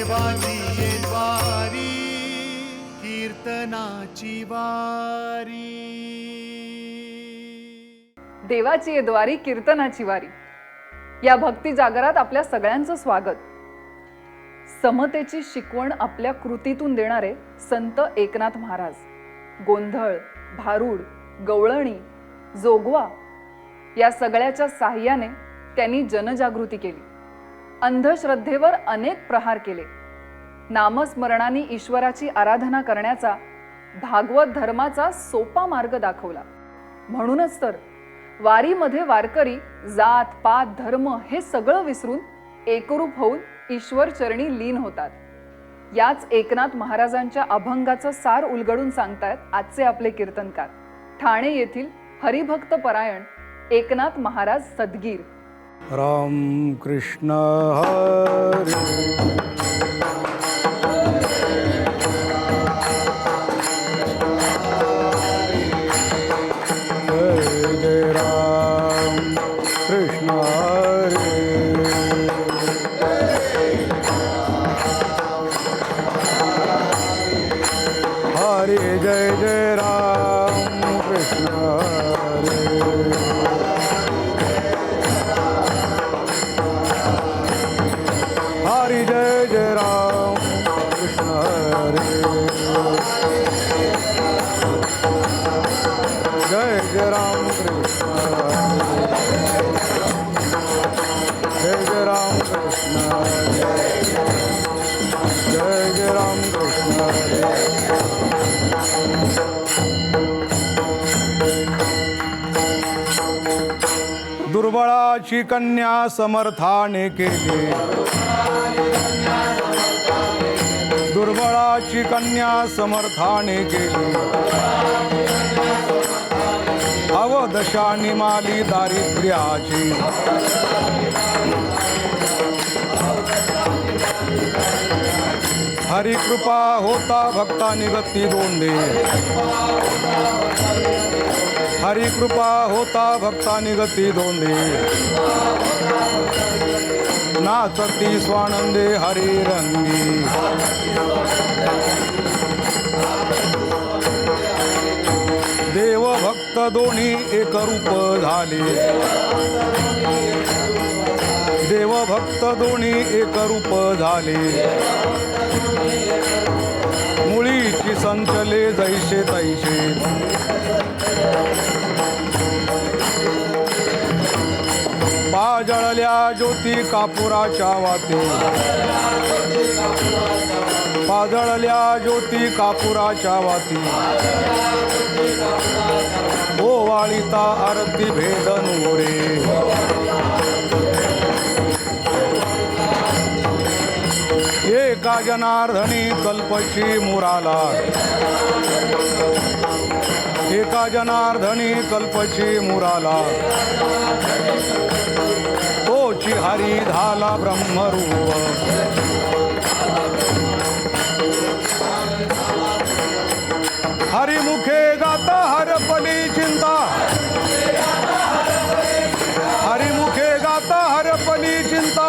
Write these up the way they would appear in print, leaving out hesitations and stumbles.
देवाची ये द्वारी कीर्तनाची वारी. देवाची ये द्वारी कीर्तनाची वारी या भक्ती जागरात आपल्या सगळ्यांचं स्वागत. समतेची शिकवण आपल्या कृतीतून देणारे संत एकनाथ महाराज गोंधळ, भारूड, गवळणी, जोगवा या सगळ्याच्या साह्याने त्यांनी जनजागृती केली. अंधश्रद्धेवर अनेक प्रहार केले. नामस्मरणाने ईश्वराची आराधना करण्याचा भागवत धर्माचा सोपा मार्ग दाखवला. म्हणूनच तर वारीमध्ये वारकरी जात पात धर्म हे सगळं विसरून एकरूप होऊन ईश्वर चरणी लीन होतात. याच एकनाथ महाराजांच्या अभंगाचं सार उलगडून सांगतायत आजचे आपले कीर्तनकार ठाणे येथील हरिभक्त परायण एकनाथ महाराज सदगीर. राम कृष्ण हरी जय जय राम कृष्ण हरी हरी जय जय राम कृष्ण हरी हरि जय जय राम कृष्ण हरे जय जय राम कृष्ण जय जय राम कृष्ण जय जय राम कृष्ण दुर्बळाची कन्या समर्थाने केली. दुर्बळाची कन्या समर्थाने केली. अवदशा निमाली दारिद्र्याची. हरिकृपा होता भक्ता निगती दोंदे. हरिकृपा होता भक्ता निगती दोंदे. नाचती स्वानंदे हरी रंगी. देव भक्त दोन्ही एक रूप झाले. देव भक्त दोन्ही एक रूप झाले. मुळीची संचले जैसे तैसे. पाजळल्या ज्योती कापुराच्या वाती. पाजळल्या ज्योती कापुराच्या वाती. ओवाळीता आरती भेदन रे. एका जनार्दनी कल्पशी मुराला. एका जनार्दनी कल्पशी मुराला. तोची हरी झाला ब्रह्मरूप. हरिमुखे गाता हरपली चिंता. हरिमुखे गाता हरपली चिंता.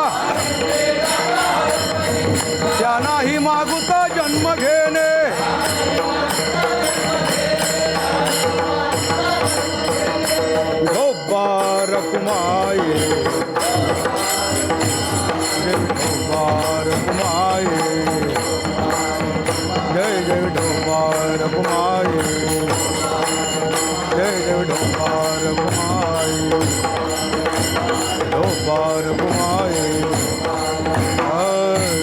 त्या नाही मागुता जन्म घेणे. ढोबार कुमाये ढोबार कुमाये जय जय ढोबार कुमाये जय जय ढोबार कुमाये ढोबार कुमाये हरी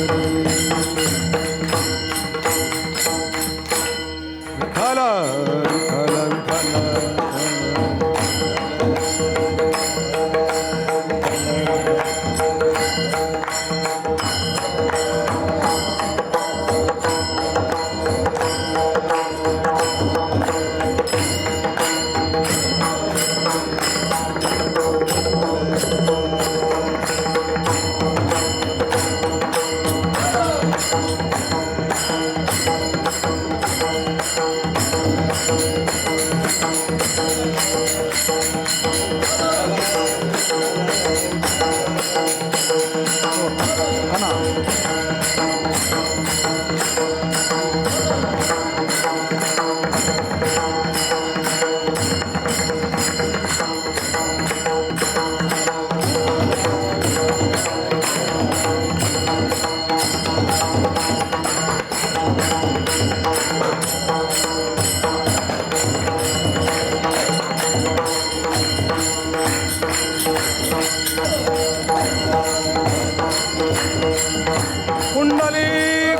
कुंडली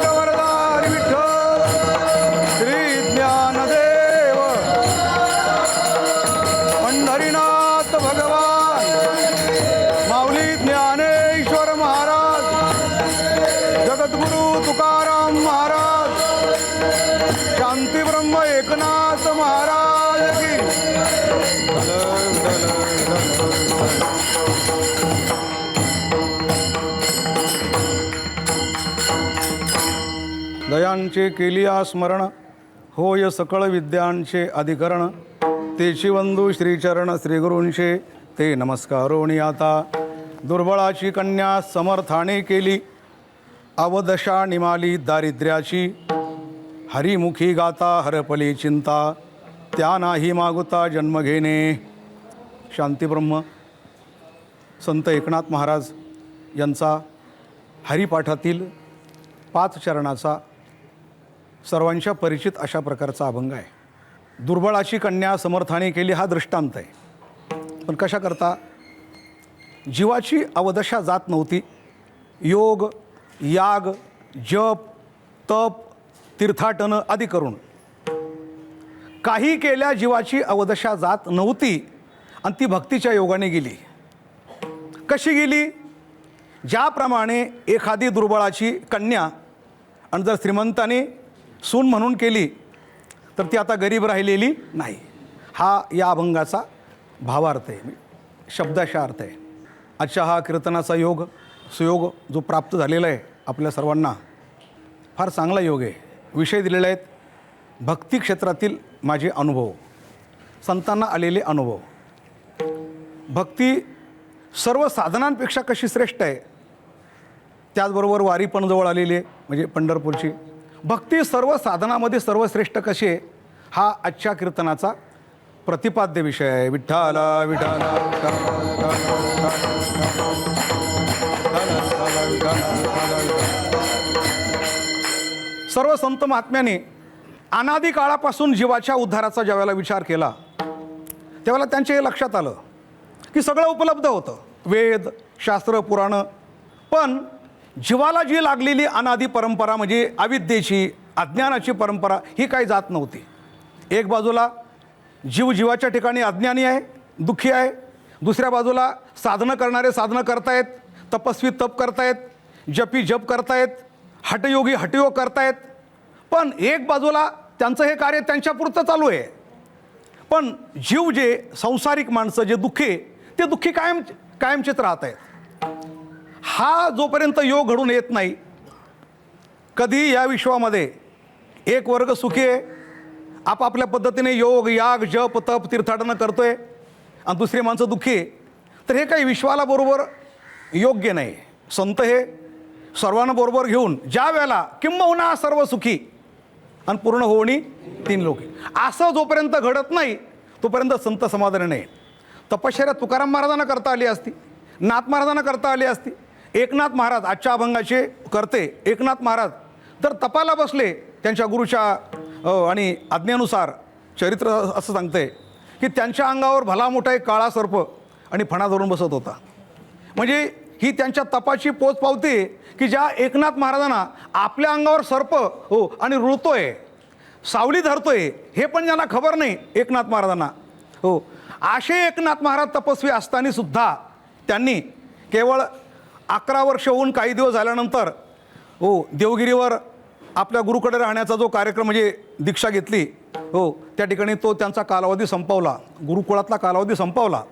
गवरदारी विठ्ठल श्री ज्ञानदेव पंढरीनाथ भगवान माऊली ज्ञानेश्वर महाराज जगद्गुरु तुकाराम महाराज शांती ब्रह्म एकनाथ महाराज की दयांचे केलिया स्मरण होय सकळ विद्यांचे अधिकरण तेची वंदू श्रीचरण श्रीगुरूंचे ते नमस्कारोणी आता दुर्बळाची कन्या समर्थाने केली अवदशा निमाली दारिद्र्याची हरिमुखी गाता हरपली चिंता त्या नाही मागुता जन्म घेणे. शांतीब्रह्म संत एकनाथ महाराज यांचा हरिपाठातील 5 चरणाचा सर्वांच्या परिचित अशा प्रकारचा अभंग आहे. दुर्बळाची कन्या समर्थाने केली हा दृष्टांत आहे. पण कशा करता जीवाची अवदशा जात नव्हती. योग याग जप तप तीर्थाटन आदी करून काही केल्या जीवाची अवदशा जात नव्हती आणि ती भक्तीच्या योगाने गेली. कशी गेली? ज्याप्रमाणे एखादी दुर्बळाची कन्या आणि जर श्रीमंताने सून म्हणून केली तर ती आता गरीब राहिलेली नाही. हा या अभंगाचा भावार्थ आहे, शब्दाशा अर्थ आहे. आजच्या हा कीर्तनाचा योग सुयोग जो प्राप्त झालेला आहे आपल्या सर्वांना फार चांगला योग आहे. विषय दिलेले आहेत भक्ती क्षेत्रातील माझे अनुभव, संतांना आलेले अनुभव. भक्ती सर्व साधनांपेक्षा कशी श्रेष्ठ आहे, त्याचबरोबर वारी पण जवळ आलेली आहे म्हणजे पंढरपूरची. भक्ती सर्व साधनामध्ये सर्वश्रेष्ठ कशी आहे हा आजच्या कीर्तनाचा प्रतिपाद्य विषय आहे. विठ्ठला विठ्ठला सर्व संत महात्म्याने अनादी काळापासून जीवाच्या उद्धाराचा ज्यावेळेला विचार केला त्यावेळेला त्यांच्या हे लक्षात आलं की सगळं उपलब्ध होतं, वेद शास्त्र पुराणं, पण जीवाला जी लागलेली अनादी परंपरा म्हणजे अविद्येची अज्ञानाची परंपरा ही काही जात नव्हती. एक बाजूला जीव जीवाच्या ठिकाणी अज्ञानी आहे, दुःखी आहे. दुसऱ्या बाजूला साधनं करणारे साधनं करतायत, तपस्वी तप करतायत, जपी जप करतायत, हठयोगी हठयोग करतायत. पण एक बाजूला त्यांचं हे कार्य त्यांच्यापुरतं चालू आहे. पण जीव जे संसारिक माणसं जे दुःखी ते दुःखी कायमचेच राहत आहेत. हा जोपर्यंत योग घडून येत नाही, कधी या विश्वामध्ये एक वर्ग सुखी आहे, आपापल्या पद्धतीने योग याग जप तप तीर्थाटनं करतोय आणि दुसरी माणसं दुःखी आहे, तर हे काही विश्वाला बरोबर योग्य नाही. संत हे सर्वांना बरोबर घेऊन ज्या वेळेला किंबहुना सर्व सुखी आणि पूर्ण होणी 3 लोके असं जोपर्यंत घडत नाही तोपर्यंत संत समाधानी नाही. तपश्चर्या तुकाराम महाराजांना करता आली असती, नाथ महाराजांना करता आली असती. एकनाथ महाराज आजच्या अभंगाचे करते एकनाथ महाराज तर तपाला बसले त्यांच्या गुरुच्या आणि आज्ञेनुसार. चरित्र असं सांगते की त्यांच्या अंगावर भला मोठा एक काळा सर्प आणि फणा धरून बसत होता. म्हणजे ही त्यांच्या तपाची पोच पावते की ज्या एकनाथ महाराजांना आपल्या अंगावर सर्प हो आणि रुळतोय सावली धरतोय हे पण ज्यांना खबर नाही एकनाथ महाराजांना हो, असे एकनाथ महाराज तपस्वी असताना सुद्धा त्यांनी केवळ 11 वर्ष होऊन काही दिवस झाल्यानंतर हो देवगिरीवर आपल्या गुरुकडे राहण्याचा जो कार्यक्रम म्हणजे दीक्षा घेतली हो, त्या ठिकाणी तो त्यांचा कालावधी संपवला, गुरुकुळातला कालावधी संपवला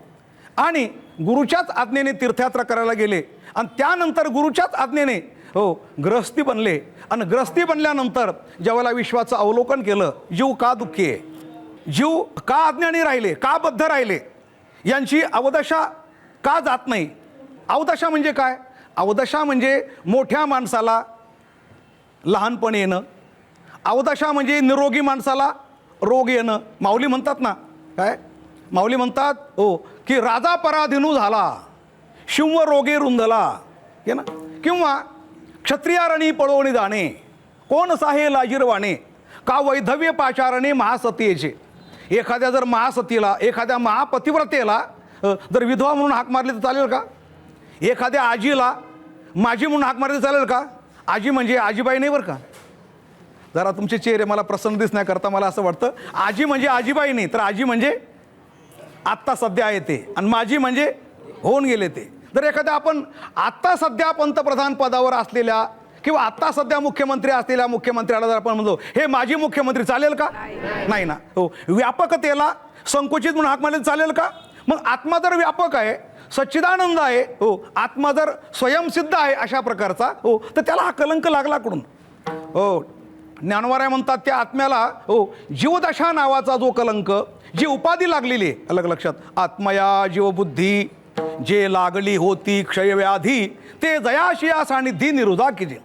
आणि गुरुच्याच आज्ञेने तीर्थयात्रा करायला गेले आणि त्यानंतर गुरुच्याच आज्ञेने हो गृहस्थी बनले. आणि गृहस्थी बनल्यानंतर ज्यावेळेला विश्वाचं अवलोकन केलं, जीव का दुःखी आहे, जीव का अज्ञानी राहिले, का बद्ध राहिले, यांची अवदशा का जात नाही. अवदशा म्हणजे काय? अवदशा म्हणजे मोठ्या माणसाला लहानपण येणं, अवदशा म्हणजे निरोगी माणसाला रोग येणं. माऊली म्हणतात ना, काय माऊली म्हणतात हो की राजा पराधीनू झाला शिव रोगे रुंधला हे ना, किंवा क्षत्रियारणी पळवणी जाणे कोण साहे लाजीरवाणे का वैधव्य पाचारणे महासतीचे. एखाद्या जर महासतीला एखाद्या महापतिव्रतेला जर विधवा म्हणून हाक मारली तर चालेल का? एखाद्या आजीला माझी म्हणून हाक मारली तर चालेल का? आजी म्हणजे आजीबाई नाही बरं का. जरा तुमचे चेहरे मला प्रसन्न दिसण्याकरता मला असं वाटतं, आजी म्हणजे आजीबाई नाही, तर आजी म्हणजे आत्ता सध्या आहे ते, आणि माझी म्हणजे होऊन गेले ते. जर एखाद्या आपण आत्ता सध्या पंतप्रधान पदावर असलेल्या किंवा आत्ता सध्या मुख्यमंत्री असलेल्या मुख्यमंत्र्याला जर आपण म्हणतो हे माजी मुख्यमंत्री, चालेल का? नाही ना. हो, व्यापकतेला संकुचित म्हणून हाक मारले चालेल का? मग आत्मा जर व्यापक आहे, सच्चिदानंद आहे, हो, आत्मा जर स्वयंसिद्ध आहे अशा प्रकारचा, हो, तर त्याला हा कलंक लागला कुठून? हो, ज्ञानवाराय म्हणतात त्या आत्म्याला, हो, जीवदशा नावाचा जो कलंक, जी उपाधी लागलेली आहे, अलग लक्षात, आत्मया जीवबुद्धी जे लागली होती क्षयव्याधी, ते जयाशिया सानिधी निरुधा कीजे.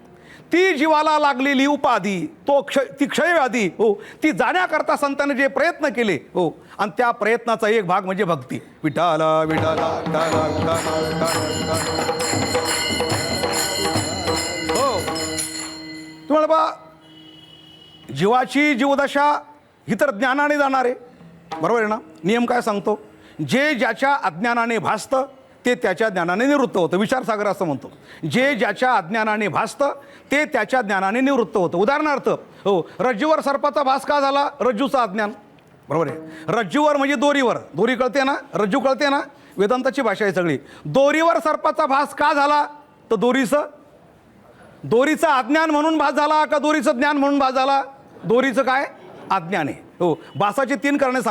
ती जीवाला लागलेली उपाधी, ती क्षयव्याधी, हो, ती जाण्याकरता संतांनी जे प्रयत्न केले, हो, आणि त्या प्रयत्नाचा एक भाग म्हणजे भक्ती. विठाला विठाला विठाला विठाला विठाला. हो, तुम्हाला बा जीवाची जीवदशा ही तर ज्ञानाने जाणार आहे, बरोबर आहे ना. नियम काय सांगतो? जे ज्याच्या अज्ञानाने भासतं ते त्याच्या ज्ञानाने निवृत्त होतं. विचारसागर असं म्हणतो, जे ज्याच्या अज्ञानाने भासतं ते त्याच्या ज्ञानाने निवृत्त होतं. उदाहरणार्थ, हो, रज्जूवर सर्पाचा भास का झाला? रज्जूचं अज्ञान, बरोबर आहे. रज्जूवर म्हणजे दोरीवर, दोरी कळते ना, रज्जू कळते ना, वेदांताची भाषा आहे सगळी. दोरीवर सर्पाचा भास का झाला? तर दोरीचं अज्ञान म्हणून भास झाला का दोरीचं ज्ञान म्हणून भास झाला? दोरीचं काय? अज्ञान आहे. हो, भासाची तीन कारणं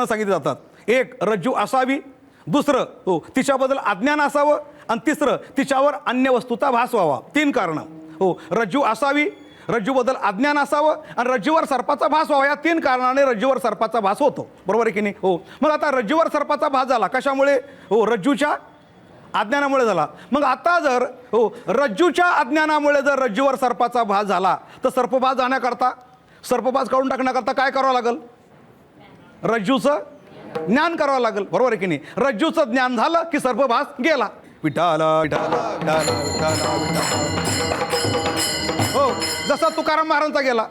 सांगितली जातात. एक, रज्जू असावी. दुसरं, हो, तिच्याबद्दल अज्ञान असावं. आणि तिसरं, तिच्यावर अन्य वस्तूचा भास व्हावा. तीन कारणं. हो, रज्जू असावी, रज्जूबद्दल अज्ञान असावं आणि रज्जूवर सर्पाचा भास व्हावा. या तीन कारणाने रज्जूवर सर्पाचा भास होतो, बरोबर आहे की नाही? हो, मग आता रज्जूवर सर्पाचा भास झाला कशामुळे? हो, रज्जूच्या अज्ञानामुळे झाला. मग आता जर, हो, रज्जूच्या अज्ञानामुळे जर रज्जूवर सर्पाचा भास झाला तर सर्पभास जाण्याकरता, सर्पभास काढून टाकण्याकरता काय करावं लागेल? रज्जूचं ज्ञान करावं लागेल, बरोबर आहे की नाही? रज्जूचं ज्ञान झालं की सर्पभास गेला. विठाला विठाला विठाला विठाला विठाला. हो, जसा तुकाराम महाराजांचा गेला.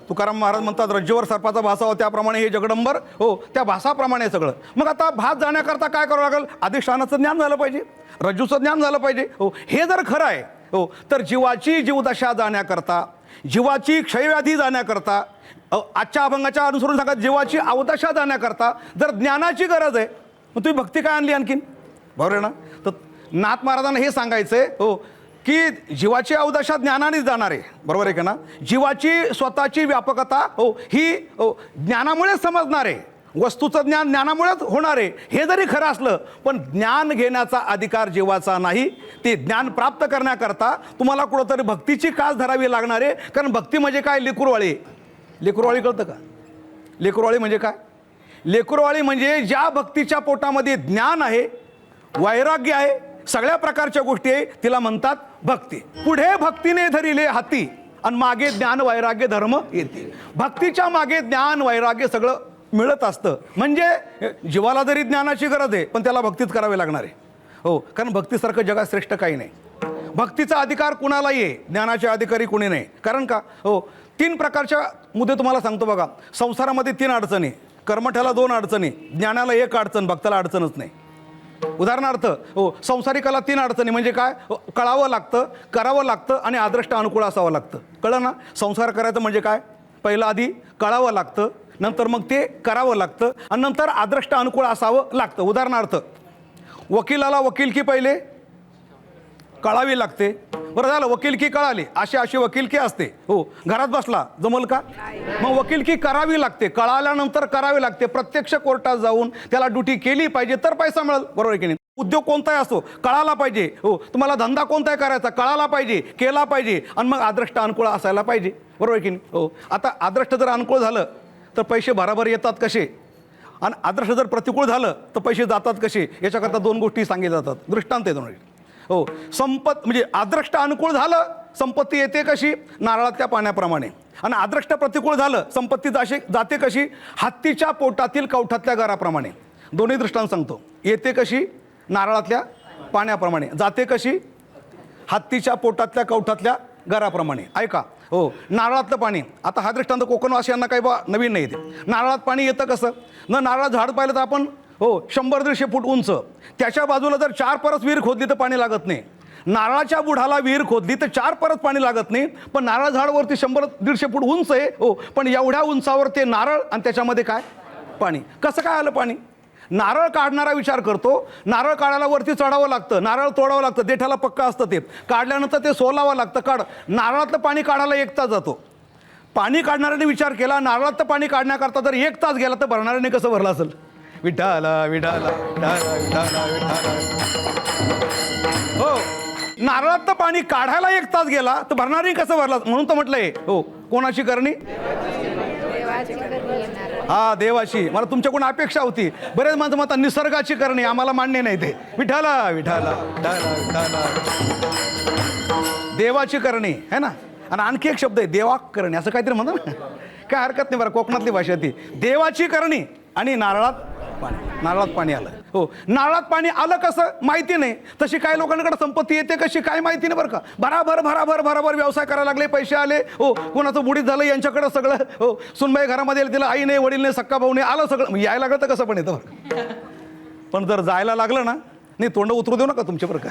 तुकाराम महाराज म्हणतात रज्जूवर सर्पाचा भासावा, त्याप्रमाणे हे जगडंबर, हो, त्या भासाप्रमाणे सगळं. मग आता भास जाण्याकरता काय करावं लागेल? अधिष्ठानाचं ज्ञान झालं पाहिजे, रज्जूचं ज्ञान झालं पाहिजे. हो, हे जर खरं आहे, हो, तर जीवाची जीवदशा जाण्याकरता, जीवाची क्षयव्याधी जाण्याकरता, आजच्या अभंगाच्या अनुसरून सांगा जीवाची अवदशा जाण्याकरता जर ज्ञानाची गरज आहे, मग तुम्ही भक्ती काय आणली आणखीन, बरोबर आहे ना? तर नाथ महाराजांना हे सांगायचं आहे, हो, की जीवाची अवदशा ज्ञानानेच जाणार आहे, बरोबर आहे का ना? जीवाची स्वतःची व्यापकता, हो, ही, हो, ज्ञानामुळेच समजणार आहे. वस्तूचं ज्ञान ज्ञानामुळेच होणार आहे. हे जरी खरं असलं, पण ज्ञान घेण्याचा अधिकार जीवाचा नाही. ते ज्ञान प्राप्त करण्याकरता तुम्हाला कुठंतरी भक्तीची कास धरावी लागणार आहे. कारण भक्ती म्हणजे काय? लेकुरवाळी. लेकुरवाळी कळतं का? लेकुरवाळी म्हणजे काय? लेकुरवाळी म्हणजे ज्या भक्तीच्या पोटामध्ये ज्ञान आहे, वैराग्य आहे, सगळ्या प्रकारच्या गोष्टी आहे, तिला म्हणतात भक्ती. पुढे भक्तीने धरिले हाती आणि मागे ज्ञान वैराग्य धर्म येते. भक्तीच्या मागे ज्ञान वैराग्य सगळं मिळत असतं. म्हणजे जीवाला जरी ज्ञानाची गरज आहे, पण त्याला भक्तीच करावी लागणार आहे. हो, कारण भक्तीसारखं जगात श्रेष्ठ काही नाही. भक्तीचा अधिकार कुणालाही आहे, ज्ञानाचे अधिकारी कुणी नाही. कारण का? हो, तीन प्रकारच्या मुद्दे तुम्हाला सांगतो बघा. संसारामध्ये तीन अडचणी, कर्मठ्याला दोन अडचणी, ज्ञानाला एक अडचण, भक्ताला अडचणच नाही. उदाहरणार्थ, हो, संसारिकाला तीन अडचणी म्हणजे काय? कळावं लागतं, करावं लागतं आणि आदृष्ट अनुकूळ असावं लागतं. कळलं ना? संसार करायचं म्हणजे काय? पहिलं आधी कळावं लागतं, नंतर मग ते करावं लागतं आणि नंतर आदृष्ट अनुकूळ असावं लागतं. उदाहरणार्थ, वकिलाला वकिलकी पहिले कळावी लागते. बरं झालं, वकिलकी कळाली, अशी वकिलकी असते. हो, घरात बसला जमल का? मग वकिलकी करावी लागते, कळाल्यानंतर करावी लागते. प्रत्यक्ष कोर्टात जाऊन त्याला ड्युटी केली पाहिजे तर पैसा मिळेल, बरोबर आहे की नाही? उद्योग कोणताही असो, कळाला पाहिजे. हो, तुम्हाला धंदा कोणताही करायचा, कळाला पाहिजे, केला पाहिजे आणि मग आदृष्ट अनुकूळ असायला पाहिजे, बरोबर आहे की नाही? हो, आता आदृष्ट जर अनुकूळ झालं तर पैसे भराभर येतात कसे, आणि आदर्श जर प्रतिकूल झालं तर पैसे जातात कसे, याच्याकरता दोन गोष्टी सांगितल्या जातात. दृष्टांत आहे दोन. हो, म्हणजे आदृष्ट अनुकूल झालं, संपत्ती येते कशी? नारळातल्या पाण्याप्रमाणे. आणि आदृष्ट प्रतिकूल झालं, संपत्ती जाते कशी? हत्तीच्या पोटातील कवठातल्या घराप्रमाणे. दोन्ही दृष्टांत सांगतो. येते कशी? नारळातल्या पाण्याप्रमाणे. जाते कशी? हत्तीच्या पोटातल्या कवठातल्या घराप्रमाणे. ऐका, हो, नारळातलं पाणी, आता हा दृष्टांत कोकणवासियांना काही बा नवीन नाही. ते नारळात पाणी येतं कसं? न नारळात झाड पाहिलं तर आपण, हो, 100-150 फूट उंच, त्याच्या बाजूला जर 4 परस विहीर खोदली तर पाणी लागत नाही. नारळाच्या बुडाला विहीर खोदली तर 4 परत पाणी लागत नाही, पण नारळ झाडवरती 100-150 फूट उंच आहे हो, पण एवढ्या उंचावर ते नारळ आणि त्याच्यामध्ये काय पाणी. कसं काय आलं पाणी? नारळ काढणारा विचार करतो, नारळ काढायला वरती चढावं लागतं, नारळ तोडावं लागतं, देठाला पक्का असतं, ते काढल्यानंतर ते सोलावं लागतं. नारळातलं पाणी काढायला 1 तास जातो. पाणी काढणाऱ्याने विचार केला, नारळातलं पाणी काढण्याकरता जर 1 तास गेला तर भरणाऱ्याने कसं भरलं असेल? विठाला विठाला विठाला विठाला विठाला. हो, नारळातलं पाणी काढायला 1 तास गेला तर भरणाऱ्याने कसं भरला? म्हणून तर म्हटलंय हो, कोणाची करणी? हा, देवाची. मला तुमच्याकडून अपेक्षा होती. बरेच माणसं म्हणतात निसर्गाची करणी, आम्हाला मान्य नाही ते. विठाला विठाला विठाला विठाला. देवाची करणी है ना. आणि आणखी एक शब्द आहे देवाक करणी, असं काहीतरी म्हणतात ना. काय हरकत नाही बरं, कोकणातली भाषा ती. देवाची करणी आणि नारळात पाणी आलं. हो, नारळात पाणी आलं कसं माहिती नाही. तशी काही लोकांकडे संपत्ती येते कशी काय माहिती नाही बरं का. भराभर व्यवसाय करायला लागले, पैसे आले हो, कोणाचं बुडीत झालं यांच्याकडं सगळं हो, सुनबाई घरामध्ये तिला आई नाही, वडील नाही, सक्का भाऊ नाही, आलं सगळं. यायला लागलं तर कसं पण येतं बरं. पण जर जायला लागलं ना, नाही तोंड उतरू देऊ नका तुमच्या बरं का.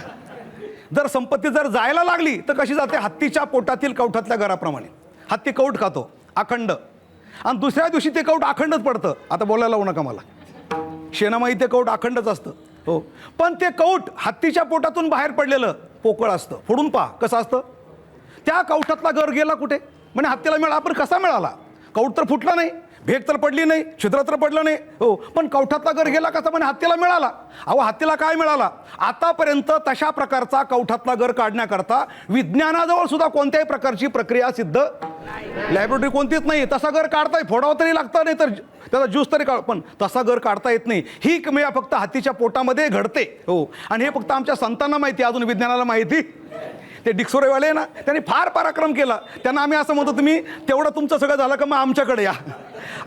जर संपत्ती जर जायला लागली तर कशी जाते? हत्तीच्या पोटातील कवठातल्या घराप्रमाणे. हत्ती कौट खातो अखंड, आणि दुसऱ्या दिवशी ते कौट अखंडच पडतं. आता बोलायला लावू नका मला, शेणामाई ते कौट अखंडच असतं हो, पण ते कौट हत्तीच्या पोटातून बाहेर पडलेलं पोकळ असतं. फोडून पहा कसं असतं. त्या कवठातला गर गेला कुठे? म्हणजे हत्तीला मिळाला, पण कसा मिळाला? कौट तर फुटला नाही, भेग तर पडली नाही, छिद्र तर पडलं नाही हो, पण कवठातला गर गेला कसा? म्हणजे हत्तीला मिळाला. अहो, हत्तीला काय मिळाला? आतापर्यंत तशा प्रकारचा कवठातला गर काढण्याकरता विज्ञानाजवळ सुद्धा कोणत्याही प्रकारची प्रक्रिया सिद्ध, लॅबोरेटरी कोणतीच नाही. तसा गर काढताय, फोडावं तरी लागतं, नाही तर त्याचा ज्यूस तरी काढ, पण तसा गर काढता येत नाही. ही किमया फक्त हत्तीच्या पोटामध्ये घडते हो, आणि हे फक्त आमच्या संतांना माहिती, अजून विज्ञानाला माहिती. ते डिक्सोरेवाले ना, त्यांनी फार पराक्रम केला. त्यांना आम्ही असं म्हणतो, तुम्ही तेवढं तुमचं सगळं झालं का मग आमच्याकडे या.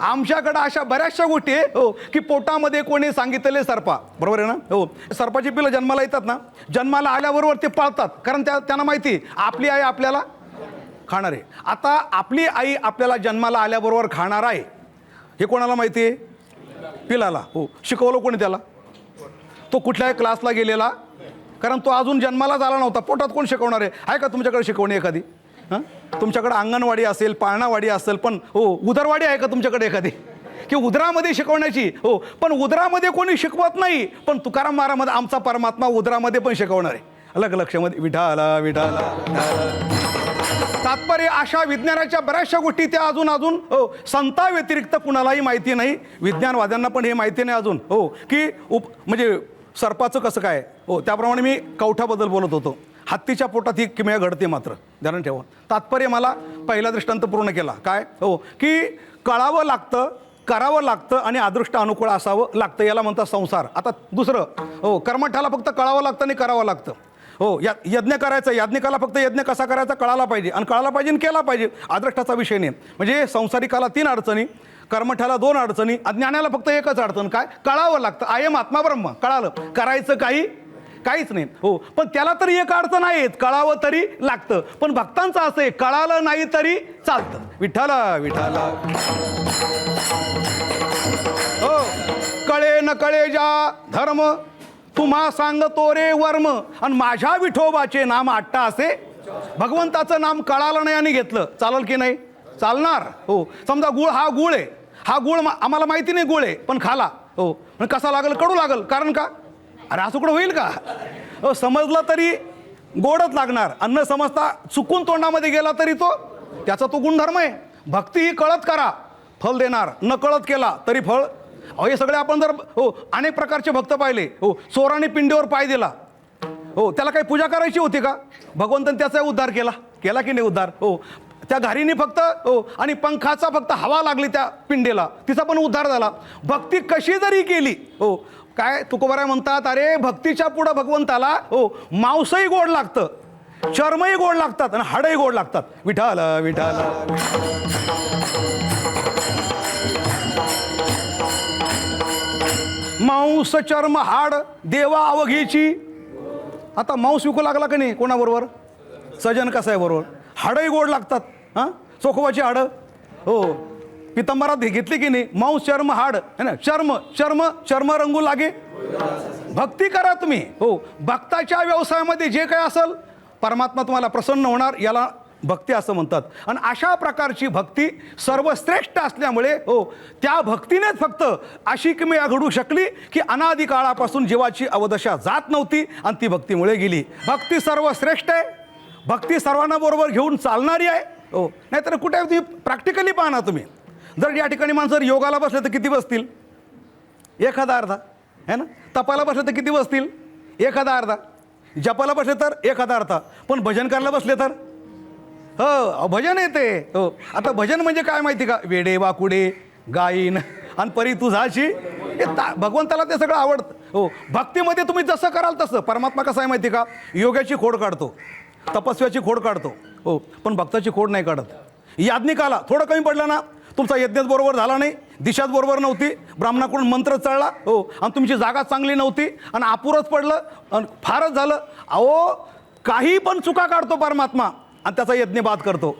आमच्याकडं अशा बऱ्याचशा गोष्टी आहे हो, की पोटामध्ये कोणी सांगितलेले सर्पा, बरोबर आहे ना हो. सर्पाची पिलं जन्माला येतात ना, जन्माला आल्याबरोबर ते पाळतात, कारण त्यांना माहिती आपली आई आपल्याला खाणार आहे. आता आपली आई आपल्याला जन्माला आल्याबरोबर खाणार आहे हे कोणाला माहिती आहे? पिलाला हो. शिकवलं कोणी त्याला? तो कुठल्याही क्लासला गेलेला, कारण तो अजून जन्मालाच आला नव्हता. पोटात कोण शिकवणार आहे का तुमच्याकडे शिकवणी एखादी? हां, तुमच्याकडे अंगणवाडी असेल, पाळणावाडी असेल, पण हो उदरवाडी आहे का तुमच्याकडे एखादी? की उदरामध्ये शिकवण्याची हो, पण उदरामध्ये कोणी शिकवत नाही. पण तुकाराम महाराजमध्ये आमचा परमात्मा उदरामध्ये पण शिकवणार आहे. अलग लक्षामध्ये विठाला विठाला. तात्पर्य अशा विज्ञानाच्या बऱ्याचशा गोष्टी त्या अजून हो, संता व्यतिरिक्त कुणालाही माहिती नाही. विज्ञानवाद्यांना पण हे माहिती नाही अजून हो, की म्हणजे सर्पाचं कसं काय हो. त्याप्रमाणे मी कवठाबद्दल बोलत होतो. हत्तीच्या पोटात ही किमया घडते मात्र, ध्यान ठेवा. तात्पर्य मला पहिला दृष्टांत पूर्ण केला काय हो, की कळावं लागतं, करावं लागतं आणि अदृष्ट अनुकूळ असावं लागतं, याला म्हणतात संसार. आता दुसरं हो, कर्मठाला फक्त कळावं लागतं आणि करावं लागतं हो. यज्ञ करायचं, याज्ञिकाला फक्त यज्ञ कसा करायचा कळाला पाहिजे, आणि कळाला पाहिजे आणि केला पाहिजे. अदृष्टाचा विषय नाही. म्हणजे संसारिकाला 3 अडचणी, कर्मठाला 2 अडचणी, अज्ञानाला फक्त एकच अडचण काय? कळावं लागतं. आयम आत्मा ब्रह्म, कळालं, करायचं काहीच नाही हो. पण त्याला तरी एक अडचण आहे, कळावं तरी लागतं. पण भक्तांचं असं आहे, कळालं नाही तरी चालतं. विठ्ठला विठ्ठला हो. कळे न कळे ज्या धर्म, तुम्हा सांगतो रे वर्म, आणि माझ्या विठोबाचे नाम आट्टा असे. भगवंताचं नाम कळालं नाही आणि घेतलं, चालेल की नाही? चालणार हो. समजा गुळ हा गुळ आहे, हा गुळ आम्हाला माहिती नाही गुळ आहे, पण खाला हो, पण कसा लागल? कडू लागल. कारण का? अरे असं कुठं होईल का हो. समजलं तरी गोडच लागणार. अन्न समजता चुकून तोंडामध्ये गेला तरी त्याचा तो गुणधर्म आहे. भक्ती ही कळत करा, फल देणार. न कळत केला तरी फळ. अहो, हे सगळे आपण जर हो अनेक प्रकारचे भक्त पाहिले हो. चोराने पिंडीवर पाय दिला हो, त्याला काही पूजा करायची होती का? भगवंताने त्याचा उद्धार केला की नाही उद्धार हो. त्या घारीने फक्त हो, आणि पंखाचा फक्त हवा लागली त्या पिंडीला, तिचा पण उद्धार झाला. भक्ती कशी जरी केली हो, काय तुकोबाराय म्हणतात, अरे भक्तीच्या पुढं भगवंताला हो मांसही गोड लागतं, चर्मही गोड लागतात आणि हाडही गोड लागतात. विठाला विठाला. मांस चर्म हाड देवा अवघीची. आता मांस विकू लागला का नाही कोणाबरोबर? सजन कसा आहे बरोबर. हाडही गोड लागतात. हां, चोखवाची हाडं हो, पितंबरात घेतली की नाही. मांस चर्म हाड है ना. चर्म रंगू लागे भक्ती करा तुम्ही. हो, भक्ताच्या व्यवसायामध्ये जे काही असेल परमात्मा तुम्हाला प्रसन्न होणार, याला भक्ती असं म्हणतात. आणि अशा प्रकारची भक्ती सर्वश्रेष्ठ असल्यामुळे हो, त्या भक्तीनेच फक्त अशी किमया घडू शकली की अनादी काळापासून जीवाची अवदशा जात नव्हती आणि ती भक्तीमुळे गेली. भक्ती सर्वश्रेष्ठ आहे, भक्ती सर्वांना बरोबर घेऊन चालणारी आहे. हो, नाहीतर कुठे तुम्ही प्रॅक्टिकली पाहा ना तुम्ही. जर या ठिकाणी माणसं जर योगाला बसले तर किती बसतील? एखादा अर्धा है ना. तपाला बसले तर किती बसतील? एखादा अर्धा. जपाला बसले तर एखादा अर्धा. पण भजन करायला बसले तर हो, भजन येते. हो, आता भजन म्हणजे काय माहिती का? वेडे वाकुडे गाईन आणि परी तुझाची, भगवंताला ते सगळं आवडतं. हो, भक्तीमध्ये तुम्ही जसं कराल तसं. परमात्मा कसं आहे माहिती का? योगाची खोड काढतो, तपस्व्याची खोड काढतो. हो, पण भक्ताची खोड नाही काढत. याज्ञिकाला थोडं कमी पडलं ना, तुमचा यज्ञच बरोबर झाला नाही, दिशाच बरोबर नव्हती, ब्राह्मणाकडून मंत्र चढला हो, आणि तुमची जागा चांगली नव्हती आणि अपुरच पडलं आणि फारच झालं. अहो, काही पण चुका काढतो परमात्मा आणि त्याचा यज्ञ बाद करतो.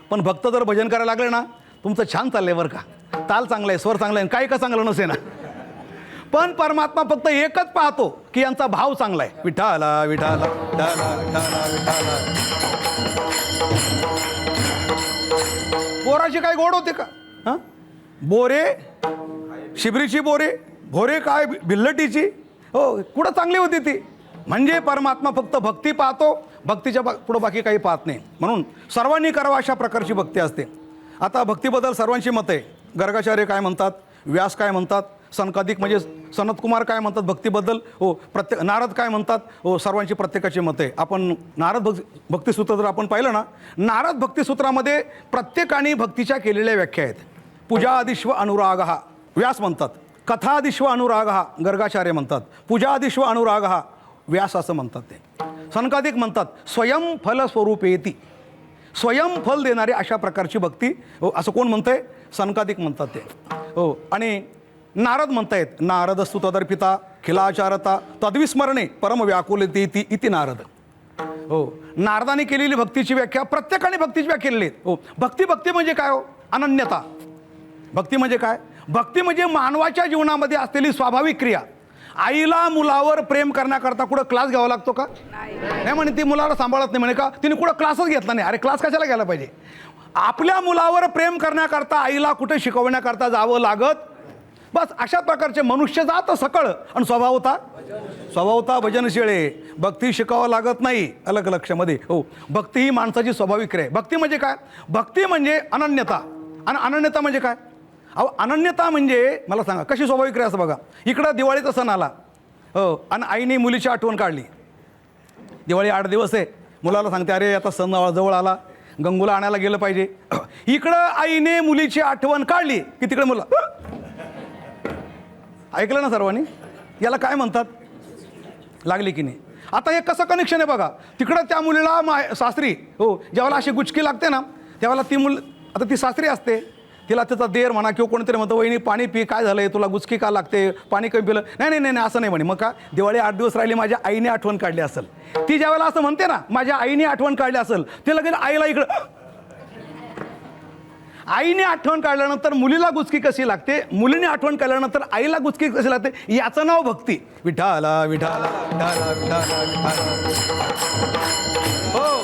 पण भक्त जर भजन करायला लागले ना, तुमचं छान चाललंय बरं का, ताल चांगला आहे, स्वर चांगला आहे, काही का चांगलं नसे ना, पण परमात्मा फक्त एकच पाहतो की यांचा भाव चांगला आहे. विठाला विठाला विठाला विठाला विठाला. बोराची काय गोड होते का? हां, बोरे शिबरीची बोरे, भोरे काय भिल्लटीची. हो, कुठं चांगली होती ती. म्हणजे परमात्मा फक्त भक्ती पाहतो, भक्तीच्या पुढं बाकी काही पाहत नाही. म्हणून सर्वांनी करावं अशा प्रकारची भक्ती असते. आता भक्तीबद्दल सर्वांची मतं आहे. गर्गाचार्य काय म्हणतात, व्यास काय म्हणतात, सनकादिक म्हणजे सनतकुमार काय म्हणतात भक्तीबद्दल. हो, नारद काय म्हणतात. हो, सर्वांची प्रत्येकाची मतं आहे. आपण नारद भक्तिसूत्र जर आपण पाहिलं ना, नारद भक्तिसूत्रामध्ये प्रत्येकाने भक्तीच्या केलेल्या व्याख्या आहेत. पूजादिश्व अनुराग हा व्यास म्हणतात, कथादिश्व अनुराग हा गर्गाचार्य म्हणतात, पूजादिश्व अनुराग हा व्यास असं म्हणतात. ते सनकादिक म्हणतात स्वयंफल स्वरूपेती, स्वयंफल देणारी अशा प्रकारची भक्ती. हो, असं कोण म्हणतंय? सनकादिक म्हणतात ते. हो, आणि नारद म्हणतायत, नारद स्तुतदर्पिता खिलाचारता तद्विस्मरणे परम व्याकुलतेती इति नारद. हो, नारदाने केलेली भक्तीची व्याख्या प्रत्येकाने भक्तीची व्याख्या केलेली आहे. हो, भक्ती म्हणजे काय? हो, अनन्यता. भक्ती म्हणजे काय? भक्ती म्हणजे मानवाच्या जीवनामध्ये असलेली स्वाभाविक क्रिया. आईला मुलावर प्रेम करण्याकरता कुठं क्लास घ्यावा लागतो का? नाही म्हणे, ती मुलाला सांभाळत नाही म्हणे का, तिने कुठं क्लासच घेतला नाही. अरे क्लास कशाला घ्यायला पाहिजे? आपल्या मुलावर प्रेम करण्याकरता आईला कुठे शिकवण्याकरता जावं लागत. बस अशा प्रकारचे मनुष्य जात सकळ आणि स्वभावता भजनशिळे. भक्ती शिकावं लागत नाही. अलग लक्षामध्ये. हो, भक्ती ही माणसाची स्वाभाविक क्रिया आहे. भक्ती म्हणजे काय? भक्ती म्हणजे अनन्यता. आणि अनन्यता म्हणजे काय? अहो, अनन्यता म्हणजे मला सांगा कशी स्वाभाविक क्रिया असं बघा. इकडं दिवाळीचा सण आला हो, आणि आईने मुलीची आठवण काढली. दिवाळी 8 दिवस आहे. मुलाला सांगते अरे आता सण जवळ आला, गंगूला आणायला गेलं पाहिजे. इकडं आईने मुलीची आठवण काढली की तिकडे मुलं. ऐकलं ना सर्वांनी? याला काय म्हणतात? लागली की नाही. आता हे कसं कनेक्शन आहे बघा. तिकडं त्या मुलीला सासरी हो, ज्यावेळेला अशी गुचकी लागते ना, त्यावेळेला ती आता ती सासरी असते, तिला त्याचा देर म्हणा किंवा कोणीतरी म्हणतो वहिनी पाणी पी, काय झालंय तुला गुचकी का लागते, पाणी कमी पिलं. नाही असं नाही म्हणे. मग का दिवाळी 8 दिवस राहिली, माझ्या आईने आठवण काढली असेल. ती ज्यावेळेला असं म्हणते ना, माझ्या आईने आठवण काढली असेल, ते लगेच आईला इकडं. आईने आठवण काढल्यानंतर मुलीला गुचकी कशी लागते, मुलीने आठवण काढल्यानंतर आईला गुचकी कशी लागते, याचं नाव भक्ती. विठाला विठाला विठाला विठाला विठाला. हो,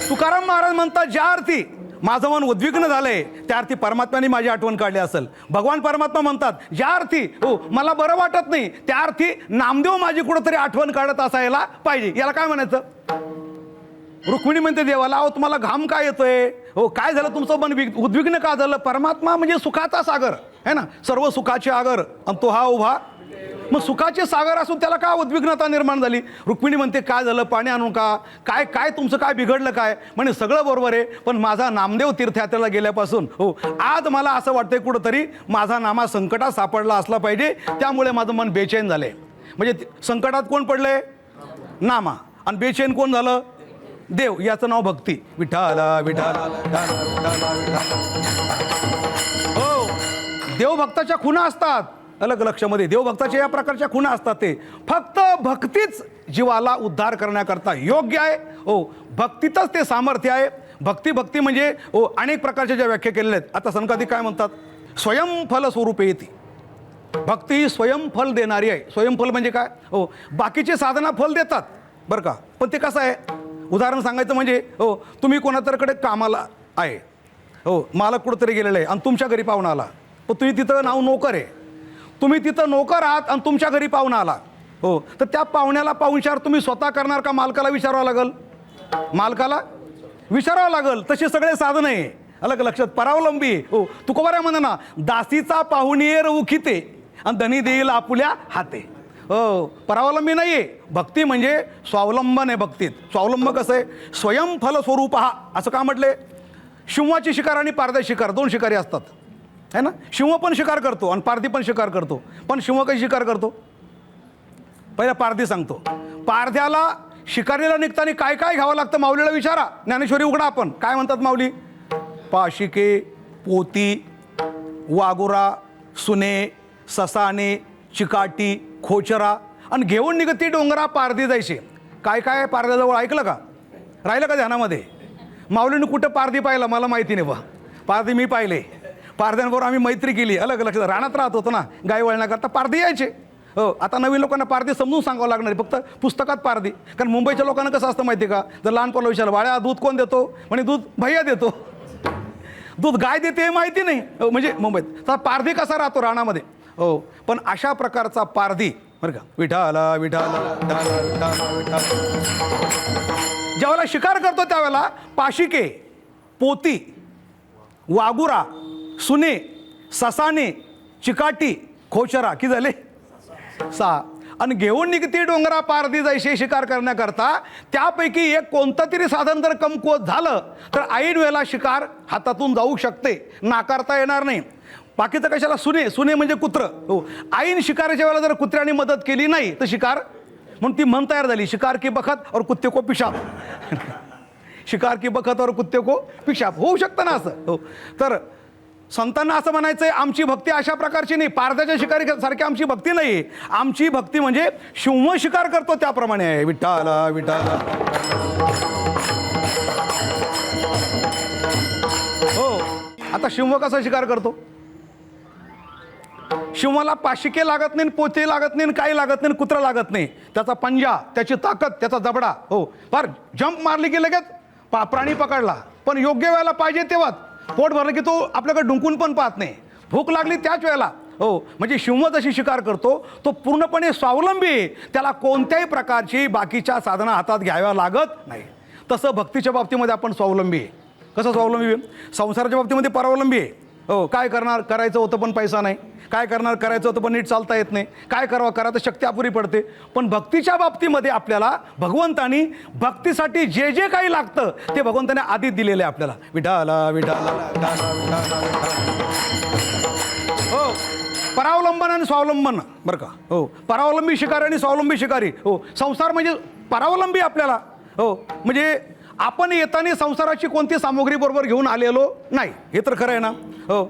तुकाराम महाराज म्हणतात ज्या अर्थी माझं मन उद्विग्न झालंय त्या अर्थी परमात्म्याने माझी आठवण काढली असेल. भगवान परमात्मा म्हणतात ज्या अर्थी हो मला बरं वाटत नाही त्या अर्थी नामदेव माझी कुठंतरी आठवण काढत असायला पाहिजे. याला काय म्हणायचं? रुक्मिणी म्हणते देवाला, अहो तुम्हाला घाम काय येतोय, हो काय झालं, तुमचं मन उद्विग्न का झालं? परमात्मा म्हणजे सुखाचा सागर है ना, सर्व सुखाचे आगर, आणि तो हा उभा. मग सुखाचे सागर असून त्याला का उद्विग्नता निर्माण झाली? रुक्मिणी म्हणते काय झालं, पाणी आणू का, काय काय तुमचं काय बिघडलं काय? म्हणजे सगळं बरोबर आहे, पण माझा नामदेव तीर्थयात्रेला गेल्यापासून हो आज मला असं वाटतंय कुठंतरी माझा नामा संकटात सापडला असला पाहिजे, त्यामुळे माझं मन बेचैन झालंय. म्हणजे संकटात कोण पडलंय? नामा. आणि बेचैन कोण झालं? देव. याचं नाव भक्ती. विठाला विठाला विठाला विठाला विठाला. हो, देवभक्ताच्या खुणा असतात. अलग लक्षामध्ये देवभक्ताच्या या प्रकारच्या खुणा असतात. ते फक्त भक्तीच जीवाला उद्धार करण्याकरता योग्य आहे. हो, भक्तीतच ते सामर्थ्य आहे. भक्ती म्हणजे हो अनेक प्रकारच्या ज्या व्याख्या केलेल्या आहेत. आता संकाधिक काय म्हणतात? स्वयंफल स्वरूपे येते. भक्ती ही स्वयंफल देणारी आहे. स्वयंफल म्हणजे काय? हो, बाकीचे साधना फल देतात बरं का, पण ते कसं आहे, उदाहरण सांगायचं म्हणजे हो, तुम्ही कोणातरीकडे कामाला आहे, हो, मालक कुठंतरी गेलेलं आहे आणि तुमच्या घरी पाहुणा आला, पण तुम्ही तिथं नाव नोकर आहे, तुम्ही तिथं नोकर आहात आणि तुमच्या घरी पाहुणा आला, हो, तर त्या पाहुण्याला पाहुणचार तुम्ही स्वतः करणार का मालकाला विचारावं लागेल? मालकाला विचारावं लागेल. तसे सगळे साधन आहे. अलग लक्षात, परावलंबी. हो, तुकोबारा म्हणा ना, दासीचा पाहुणेर उखिते आणि धनी देईल आपुल्या हाते. हो, परावलंबी नाही आहे. भक्ती म्हणजे स्वावलंबन आहे. भक्तीत स्वावलंब कसं आहे? स्वयंफल स्वरूप हा. असं का म्हटले? शिंवाची शिकार आणि पारध्या शिकार, दोन शिकारी असतात है ना. शिंव पण शिकार करतो आणि पारधी पण शिकार करतो. पण शिंव कशी शिकार करतो? पहिला पारधी सांगतो. पारध्याला शिकारीला निघताना काय काय घ्यावं लागतं माऊलीला विचारा. ज्ञानेश्वरी उघडा आपण, काय म्हणतात माऊली? पाशिके, पोती, वागुरा, सुने, ससाने, चिकाटी, खोचरा आणि घेऊन निघती डोंगरा पारधी जायचे. काय काय आहे पारध्याजवळ? ऐकलं का? राहिलं का ध्यानामध्ये? माऊलीने कुठं पारधी पाहिलं मला माहिती नाही बा. पारधी मी पाहिले. पारध्यांबरोबर आम्ही मैत्री केली. अलग लक्षात, रानात राहत होतो ना, गाय वळण्याकरता पारधी यायचे. हो, आता नवीन लोकांना पारधी समजून सांगावं लागणार आहे. फक्त पुस्तकात पारधी. कारण मुंबईच्या लोकांना कसं असतं माहिती आहे का? जर लहानपणाला विचारलं, बाळा दूध कोण देतो? म्हणे दूध भैया देतो. दूध गाय देते हे माहिती नाही. हो, म्हणजे मुंबईत तर पारधी कसा राहतो रानामध्ये. हो, पण अशा प्रकारचा पारधी बरं का, विठाला विठाला विठाला विठाला विठाला. ज्यावेळेला शिकार करतो त्यावेळेला पाशिके, पोती, वागुरा, सुने, ससाने, चिकाटी, खोचरा की झाले? 6. आणि घेऊन निघती डोंगरा पारधी जायचे शिकार करण्याकरता. त्यापैकी एक कोणतं तरी साधन जर कमकुवत झालं तर ऐन वेळेला शिकार हातातून जाऊ शकते, नाकारता येणार नाही. बाकीचं कशाला? सुने, सुने म्हणजे कुत्र. हो, ऐन शिकाराच्या वेळेला जर कुत्र्याने मदत केली नाही तर शिकार, म्हणून ती म्हण तयार झाली, शिकार की बखत और कुत्ते को पिशाब. शिकार की बखत और कुत्ते को पिशाब. होऊ शकतं ना असं. हो, तर संतांना असं म्हणायचंय, आमची भक्ती अशा प्रकारची नाही, पारध्याच्या शिकारी सारखी आमची भक्ती नाही. आमची भक्ती म्हणजे शिव शिकार करतो त्याप्रमाणे आहे. विठाला विठाला. हो, आता शिव कसा शिकार करतो? शिवाला पाशिके लागत नाही, पोते लागत नाही, काही लागत नाही, कुत्रा लागत नाही. त्याचा पंजा, त्याची ताकद, त्याचा जबडा. हो, फार जंप मारली की लगेच प्राणी पकडला. पण योग्य वेळेला पाहिजे तेव्हा. पोट भरलं की तो आपल्याकडे डुंकून पण पाहत नाही. भूक लागली त्याच वेळेला. हो, म्हणजे शिव जशी शिकार करतो तो पूर्णपणे स्वावलंबी. त्याला कोणत्याही प्रकारची बाकीच्या साधना हातात घ्याव्या लागत नाही. तसं भक्तीच्या बाबतीमध्ये आपण स्वावलंबी आहे. कसं स्वावलंबी आहे? संसाराच्या बाबतीमध्ये परावलंबी आहे. हो, काय करणार? करायचं होतं पण पैसा नाही. काय करणार? करायचं होतं पण नीट चालता येत नाही. काय करावं? करा तर शक्ती अपुरी पडते. पण भक्तीच्या बाबतीमध्ये आपल्याला भगवंतानी भक्तीसाठी जे जे काही लागतं ते भगवंताने आधीच दिलेलं आहे आपल्याला. विठाला विठाला विठाला विठाला विठाला. हो, परावलंबन आणि स्वावलंबन बरं का. हो, परावलंबी शिकारी आणि स्वावलंबी शिकारी. हो, संसार म्हणजे परावलंबी आपल्याला. हो, म्हणजे आपण येताना संसाराची कोणती सामुग्री बरोबर घेऊन आलेलो नाही, हे तर खरं आहे ना. हो,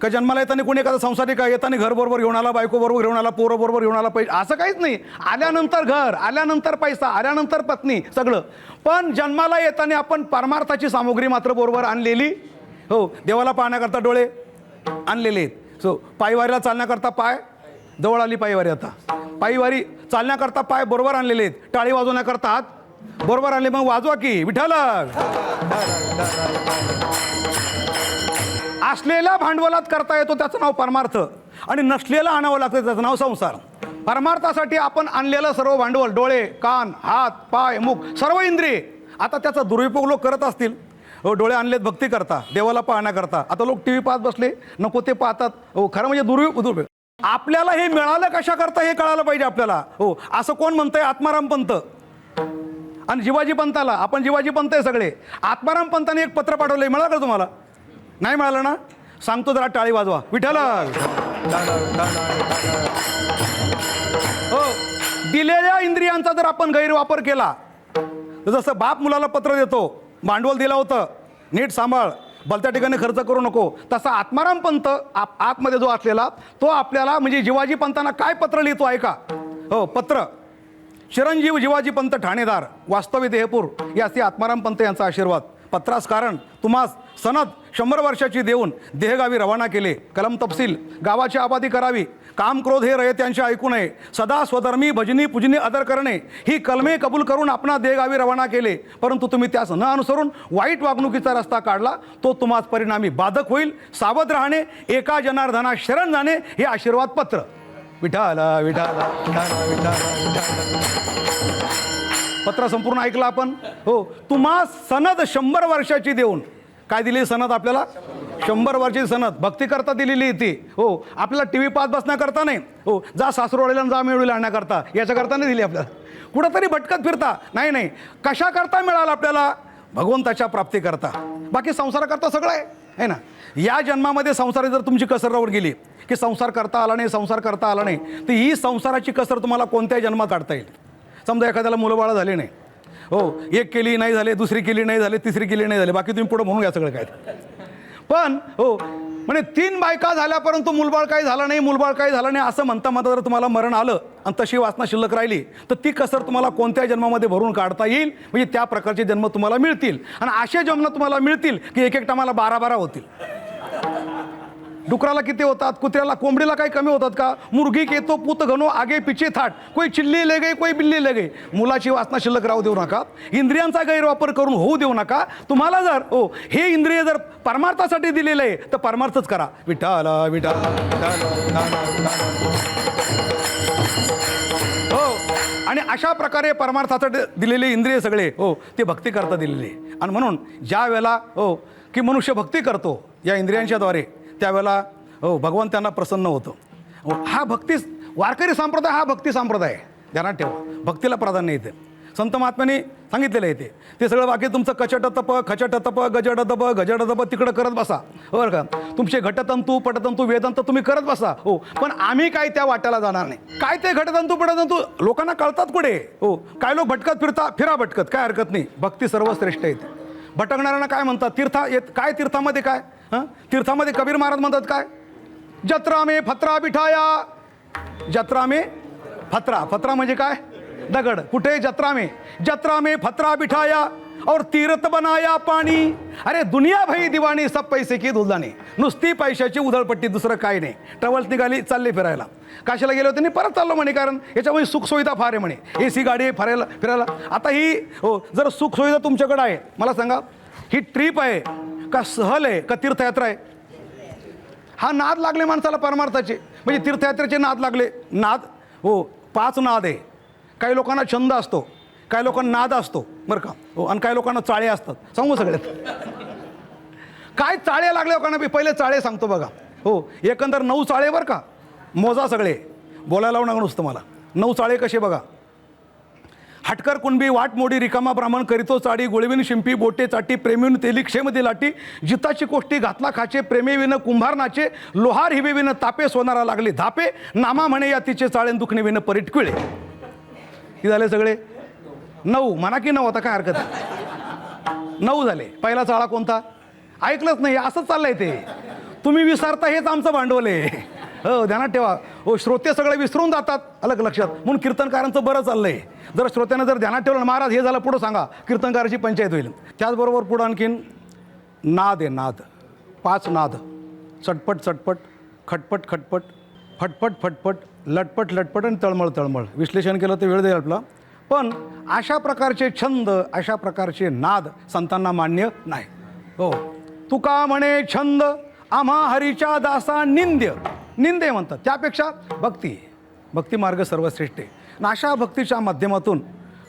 का जन्माला येताना कोणी एखादा संसारिक येताना घर बरोबर घेऊन आला, बायको बरोबर घेऊन आला, पोरं बरोबर घेऊन आला, पैसे, असं काहीच नाही. आल्यानंतर घर, आल्यानंतर पैसा, आल्यानंतर पत्नी, सगळं. पण जन्माला येताना आपण परमार्थाची सामुग्री मात्र बरोबर आणलेली. हो, देवाला पाहण्याकरता डोळे आणलेले आहेत. सो पायवारीला चालण्याकरता पाय, जवळ आली पायवारी. आता पायवारी चालण्याकरता पाय बरोबर आणलेले आहेत. टाळी वाजवण्याकरता हात बरोबर आणले. मग वाजवा की विठाला. असलेल्या भांडवलात करता येतो त्याचं नाव परमार्थ, आणि नसलेलं आणावं लागतं त्याचं नाव संसार. परमार्थासाठी आपण आणलेलं सर्व भांडवल, डोळे, कान, हात, पाय, मुख, सर्व इंद्रिय, आता त्याचा दुरुपयोग लोक करत असतील. हो, डोळे आणलेत भक्ती करता, देवाला पाहण्याकरता. आता लोक टी व्ही पाहत बसले, नको ते पाहतात. हो, खरं म्हणजे दुरुपयोग. आपल्याला हे मिळालं कशा करता हे कळालं पाहिजे आपल्याला. हो, असं कोण म्हणतंय? आत्माराम पंत आणि जिवाजी पंताला. आपण जिवाजी पंत आहे सगळे. आत्माराम पंताने एक पत्र पाठवलंय, मिळालं का तुम्हाला? नाही मिळालं ना? सांगतो जरा, टाळी वाजवा. विठाला. हो, दिलेल्या इंद्रियांचा जर आपण गैरवापर केला, जसं बाप मुलाला पत्र देतो, भांडवल दिलं होतं, नीट सांभाळ, भलत्या ठिकाणी खर्च करू नको, तसा आत्माराम पंत आतमध्ये जो असलेला तो आपल्याला, म्हणजे जिवाजी पंतांना काय पत्र लिहितो ऐका. हो, पत्र. चिरंजीव जिवाजी पंत ठाणेदार, वास्तविक देहपूर, यासी आत्माराम पंत यांचा आशीर्वाद. पत्रास कारण तुम्हास सनद 100 वर्षाची देऊन देहगावी रवाना केले. कलम तपशील गावाची आबादी करावी, काम क्रोध हे रयत्यांचे ऐकू नये, सदा स्वधर्मी भजनी पूजनी आदर करणे ही कलमे कबूल करून आपणा देहगावी रवाना केले. परंतु तुम्ही त्यास न अनुसरून वाईट वागणुकीचा रस्ता काढला, तो तुम्हास परिणामी बाधक होईल. सावध राहणे, एका जनार्दना शरण जाणे हे आशीर्वाद पत्र. विठाला विठाला विठाला विठाला विठाला. पत्र संपूर्ण ऐकलं आपण. हो, तुम्हा सनद 100 वर्षाची देऊन, काय दिली सनद आपल्याला? 100 वर्षाची सनद भक्ती करता दिलेली ती. हो, आपल्याला टी व्ही पाहत बसण्याकरता नाही. हो, जा सासरवाडीला जा मिळवली आणण्याकरता, याच्याकरता नाही दिली आपल्याला. कुठंतरी भटकत फिरता नाही. नाही, कशा करता मिळाला आपल्याला? भगवंताच्या प्राप्तीकरता. बाकी संसाराकरता सगळं आहे ना. या जन्मामध्ये संसारात जर तुमची कसर राहून गेली की संसार करता आला नाही, संसार करता आला नाही, तर ही संसाराची कसर तुम्हाला कोणत्याही जन्मात काढता येईल. समजा एखाद्याला मुलंबाळं झाले नाही, हो, एक केली नाही झाले, दुसरी केली नाही झाले, तिसरी केली नाही झाले, बाकी तुम्ही पुढं म्हणून घ्या सगळं काय. पण हो, म्हणजे 3 बायका झाल्या परंतु मुलबाळ काही झालं नाही, मुलबाळ काही झालं नाही असं म्हणता म्हणता जर तुम्हाला मरण आलं आणि तशी वासना शिल्लक राहिली, तर ती कसर तुम्हाला कोणत्या जन्मामध्ये भरून काढता येईल. म्हणजे त्या प्रकारचे जन्म तुम्हाला मिळतील. आणि असे जन्म तुम्हाला मिळतील की एक टायमाला 12-12 होतील. डुकराला किती होतात, कुत्र्याला कोंबडीला काही कमी होतात का? मुर्गी के तो पुत घनो आगे पिछे थाट, कोई चिल्ली ले गई कोई बिल्ली ले गई. मुलाची वासना शिल्लक राहू देऊ नका, इंद्रियांचा गैरवापर करून होऊ देऊ नका. तुम्हाला जर हो हे इंद्रिय जर परमार्थासाठी दिलेलं आहे तर परमार्थच करा. विठाला विठाला विठाला विठाला विठाला. हो, आणि अशा प्रकारे परमार्थासाठी दिलेले इंद्रिय सगळे हो ते भक्ती करता दिलेले. आणि म्हणून ज्या वेळेला हो की मनुष्य भक्ती करतो या इंद्रियांच्याद्वारे, त्यावेळेला हो भगवान त्यांना प्रसन्न होतो. हा भक्ती वारकरी संप्रदाय हा भक्ती संप्रदाय आहे. ध्यानात ठेवा, भक्तीला प्राधान्य येते. संत महात्म्यांनी सांगितलेलं आहे ते सगळं बाकी तुमचं कचट तप खचट तप गजड तप गजड तप तिकडं करत बसा, बरं का. तुमचे घटतंतू पटतंतू वेदांत तुम्ही करत बसा. हो, पण आम्ही काय त्या वाट्याला जाणार नाही. काय ते घटतंतू पटतंतू लोकांना कळतात कुठे? हो, काय लोक भटकत फिरा भटकत, काय हरकत नाही. भक्ती सर्वश्रेष्ठ आहे. भटकणाऱ्यांना काय म्हणतात? काय तीर्थामध्ये काय? हां, तीर्थामध्ये कबीर महाराज म्हणतात काय? जत्रा में फत्रा बिठाया. जत्रा में फत्रा, फत्रा म्हणजे काय? दगड. कुठे? जत्रा में फत्रा बिठाया और तीर्थ बनाया पाणी. अरे दुनिया भाई दिवाणी, सब पैसे की दुधाने. नुसती पैशाची उधळपट्टी, दुसरं काय नाही. ट्रॅव्हल्स निघाली, चालले फिरायला. काशीला गेले होते, परत चाललो म्हणे, कारण याच्यामध्ये सुखसुविधा फार आहे म्हणे. AC गाडी आहे फिरायला. आता ही हो जर सुखसुविधा तुमच्याकडे आहे, मला सांगा, ही ट्रिप आहे का सहल आहे का तीर्थयात्रा आहे? हा नाद लागले माणसाला परमार्थाचे, म्हणजे तीर्थयात्रेचे नाद लागले. नाद हो 5 नाद आहे. काही लोकांना छंद असतो, काही लोकांना नाद असतो, बरं का. हो, आणि काही लोकांना चाळे असतात. सांगू सगळ्यात काय चाळे लागले लोकांना? मी पहिले चाळे सांगतो बघा. हो, एकंदर 9 चाळे बरं का. मोजा सगळे, बोलायला लावू नका नुसतं मला. 9 चाळे कसे बघा. हटकर कुणबी वाट मोडी रिकामा ब्राह्मण करीतो चाडी, गोळविन शिंपी बोटे चाटी, प्रेमीन तेली क्षेमदी लाटी, जिताची कोष्टी घातला खाचे, प्रेमे विन कुंभार नाचे, लोहार हिबे विन तापे, सोनारा लागले धापे, नामा म्हणे या तिचे चाळेन दुखणे विन परीट किळे. हे झाले सगळे 9. म्हणा की 9, आता काय हरकत आहे. 9 झाले. पहिला चाळा कोणता? ऐकलंच नाही, असंच चाललंय ते. तुम्ही विसरता, हेच आमचं भांडवल आहे. हो, ध्यानात ठेवा. हो, श्रोते सगळे विसरून जातात, अलग लक्षात. म्हणून कीर्तनकारांचं बरं चाललंय. जर श्रोत्यानं जर ध्यानात ठेवलं, महाराज हे झालं, पुढं सांगा, कीर्तनकाराची पंचायत होईल. त्याचबरोबर पुढं आणखीन नाद आहे. नाद 5 नाद. चटपट चटपट, खटपट खटपट, फटफट फटफट, लटपट लटपट आणि तळमळ तळमळ. विश्लेषण केलं तर वेळ देईल आपला. पण अशा प्रकारचे छंद, अशा प्रकारचे नाद संतांना मान्य नाही. हो, तुका म्हणे छंद आम्हा हरीच्या दासा निंद्य. निंदे म्हणतात. त्यापेक्षा भक्ती मार्ग सर्वश्रेष्ठ आहे. आणि अशा भक्तीच्या माध्यमातून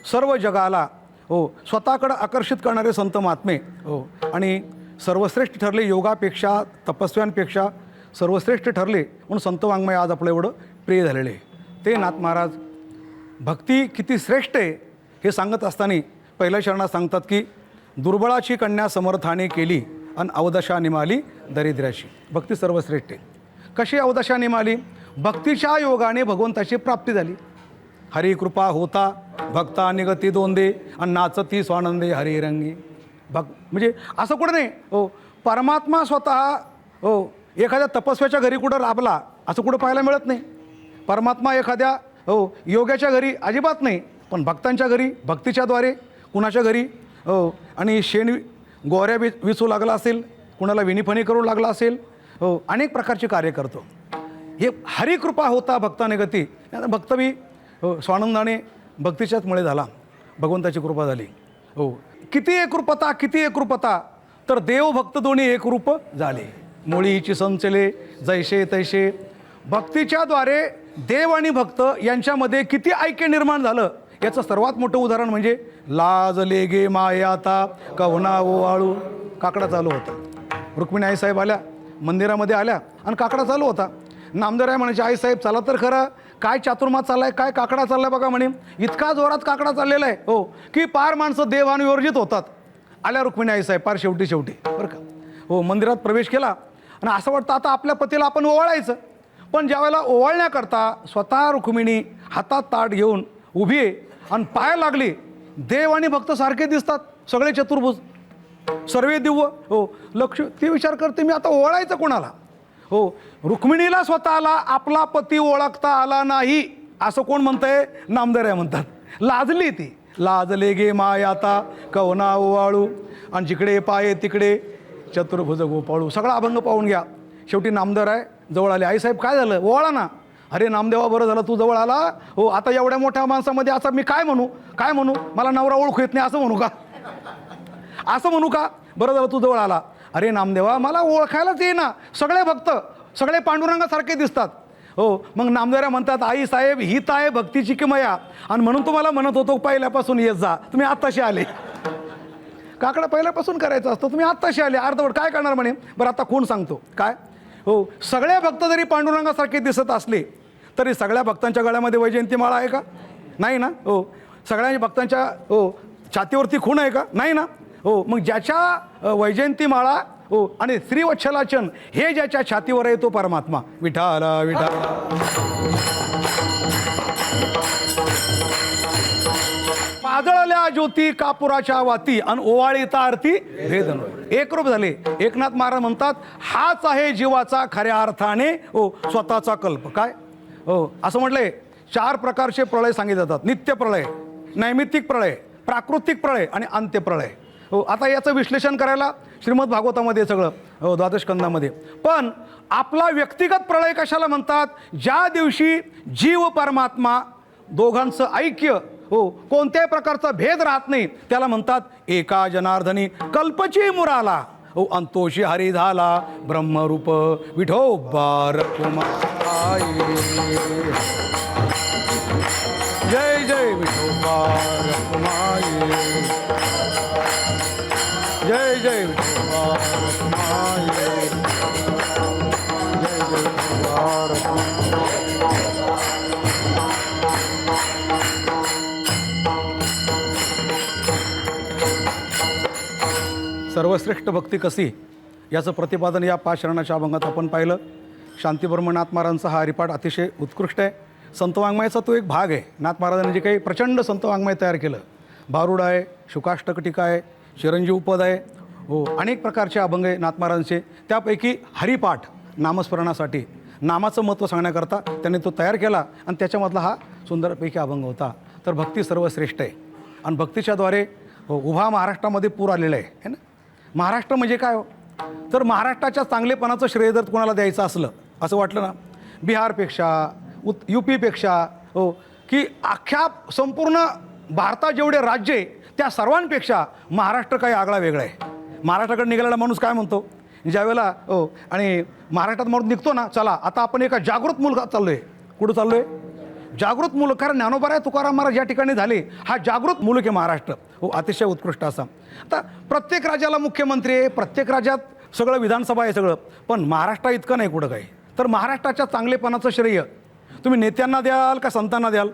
सर्व जगाला हो स्वतःकडं आकर्षित करणारे संत महात्मे हो आणि सर्वश्रेष्ठ ठरले. योगापेक्षा तपस्व्यांपेक्षा सर्वश्रेष्ठ ठरले. म्हणून संत वाङ्मय आज आपलं एवढं प्रिय झालेले आहे. ते नाथ महाराज भक्ती किती श्रेष्ठ आहे हे सांगत असताना पहिल्या शरणात सांगतात की दुर्बळाची कन्या समर्थाने केली आणि अवदशा निमाली दरिद्र्याशी. भक्ती सर्वश्रेष्ठ आहे. कशी अवदशा निमाली? भक्तीच्या योगाने भगवंताची प्राप्ती झाली. हरी कृपा होता भक्ता निगती दोंदे आणि नाचती स्वानंदे हरिरंगी. म्हणजे असं कुठं नाही हो परमात्मा स्वतः हो एखाद्या तपस्व्याच्या घरी कुठं राबला असं कुठं पाहायला मिळत नाही. परमात्मा एखाद्या हो योग्याच्या घरी अजिबात नाही, पण भक्तांच्या घरी भक्तीच्याद्वारे कुणाच्या घरी हो आणि गोऱ्या विचू लागला असेल, कुणाला विनीफणी करू लागला असेल, हो अनेक प्रकारचे कार्य करतो. हे हरिकृपा होता भक्ताने गती. भक्त बी हो स्वानंदाने भक्तीच्याच मुळे झाला, भगवंताची कृपा झाली. हो किती एकरूपता, किती एकरूपता, तर देव भक्त दोन्ही एकरूप झाले. मुळीची संचले जैसे तैसे. भक्तीच्या द्वारे देव आणि भक्त यांच्यामध्ये किती ऐक्य निर्माण झालं याचं सर्वात मोठं उदाहरण म्हणजे लाजले गे मायाता कवना ओवाळू. काकडा चालू होता. रुक्मिणी आईसाहेब आल्या, मंदिरामध्ये आल्या आणि काकडा चालू होता. नामदेवराय म्हणायचे, आईसाहेब चला तर खरं, काय चातुर्मास चाललाय, काय काकडा चाललाय बघा म्हणे. इतका जोरात काकडा चाललेला आहे हो की पार माणसं देवान विवर्जित होतात. आल्या रुक्मिणी आईसाहेब पार शेवटी बरं का. हो मंदिरात प्रवेश केला आणि असं वाटतं आता आपल्या पतीला आपण ओवाळायचं. पण ज्यावेळेला ओवाळण्याकरता स्वतः रुक्मिणी हातात ताट घेऊन उभी आहे आणि पाया लागली. देव आणि भक्त सारखे दिसतात, सगळे चतुर्भुज, सर्वे दिव्य. हो लक्ष ती विचार करते, मी आता ओवाळायचं कोणाला. हो रुक्मिणीला स्वतःला आपला पती ओळखता आला नाही असं कोण म्हणतंय, नामदेवराय म्हणतात. लाजली ती. लाजले गे मायाता कवना ओवाळू. आणि जिकडे पाये तिकडे चतुर्भुज गोपाळू. सगळा अभंग पाहून घ्या. शेवटी नामदेवराय जवळ आले. आईसाहेब काय झालं, ओवाळा ना. अरे नामदेवा बरं झालं तू जवळ आला. हो आता एवढ्या मोठ्या माणसामध्ये असं मी काय म्हणू, मला नवरा ओळखू येत नाही असं म्हणू का, बरं झालं तू जवळ आला. अरे नामदेवा मला ओळखायलाच येईना, सगळे भक्त सगळे पांडुरंगासारखे दिसतात. हो मग नामदेवराय म्हणतात, आई साहेब ही तर आहे भक्तीची किमया, आणि म्हणून तुम्हाला म्हणत होतो पहिल्यापासून येत जा, तुम्ही आत्ताशी आले. काकडा पहिल्यापासून करायचं असतं, तुम्ही आत्ताशी आले अर्धवट काय करणार म्हणे. बरं आता कोण सांगतो काय. हो सगळे भक्त जरी पांडुरंगासारखे दिसत असले तरी सगळ्या भक्तांच्या गळ्यामध्ये वैजयंती माळा आहे का, नाही ना. हो सगळ्या भक्तांच्या हो छातीवरती खूण आहे का, नाही ना. हो मग ज्याच्या वैजयंती माळा हो आणि श्रीवत्सलाचन हे ज्याच्या छातीवर आहे तो परमात्मा. विठाला विठाला. पाजळल्या ज्योती कापुराच्या वाती आणि ओवाळीता आरती भेदन. एकरूप झाले. एकनाथ महाराज म्हणतात, हाच आहे जीवाचा खऱ्या अर्थाने हो स्वतःचा कल्प. काय हो असं म्हटलंय. 4 प्रकारचे प्रळय सांगितले जातात. नित्य प्रळय, नैमित्तिक प्रळय, प्राकृतिक प्रळय आणि अंत्य प्रळय. हो आता याचं विश्लेषण करायला श्रीमद भागवतामध्ये सगळं हो 12 स्कंदामध्ये. पण आपला व्यक्तिगत प्रळय कशाला म्हणतात, ज्या दिवशी जीव परमात्मा दोघांचं ऐक्य हो कोणत्याही प्रकारचा भेद राहत नाही त्याला म्हणतात एका जनार्दनी कल्पची मुराला. हो अंतोषी हरी झाला ब्रह्मरूप विठोबा रखुमाई. जय जय विठोबा रखुमाई. जय जय विठोबा रखुमाई. जय जय विठोबा रखुमाई. सर्वश्रेष्ठ भक्ती कशी याचं प्रतिपादन या 5 शरणाच्या अभंगात आपण पाहिलं. शांतीब्रह्म नाथ महाराजांचा हा हरिपाठ अतिशय उत्कृष्ट आहे. संतवाङ्मयाचा तो एक भाग आहे. नाथ महाराजांनी जे काही प्रचंड संतवाङ्मय तयार केलं, भारुड आहे, शुकाष्टक टीका आहे, चिरंजीव पद आहे, हो अनेक प्रकारचे अभंग आहे नाथ महाराजांचे. त्यापैकी हरिपाठ नामस्मरणासाठी नामाचं महत्त्व सांगण्याकरता त्यांनी तो तयार केला आणि त्याच्यामधला हा सुंदरपैकी अभंग होता. तर भक्ती सर्वश्रेष्ठ आहे आणि भक्तीच्याद्वारे हो उभा महाराष्ट्रामध्ये पूर आलेला आहे ना. महाराष्ट्र म्हणजे काय हो, तर महाराष्ट्राच्या चांगलेपणाचं श्रेय जर कोणाला द्यायचं असलं असं वाटलं ना, बिहारपेक्षा UP-पेक्षा हो की अख्ख्या संपूर्ण भारतात जेवढे राज्य आहे त्या सर्वांपेक्षा महाराष्ट्र काही आगळा वेगळा आहे. महाराष्ट्राकडे निघालेला माणूस काय म्हणतो ज्यावेळेला हो आणि महाराष्ट्रात माणूस निघतो ना, चला आता आपण एका जागृत मुलगात चाललो आहे. कुठं चाललो आहे, जागृत मुलक. कारण ज्ञानोबा तुकाराम महाराज या ठिकाणी झाले, हा जागृत मुलक आहे महाराष्ट्र. हो अतिशय उत्कृष्ट असा. आता प्रत्येक राज्याला मुख्यमंत्री आहे, प्रत्येक राज्यात सगळं विधानसभा आहे सगळं, पण महाराष्ट्र इतकं नाही कुठं काही. तर महाराष्ट्राच्या चांगलेपणाचं श्रेय तुम्ही नेत्यांना द्याल का संतांना द्याल,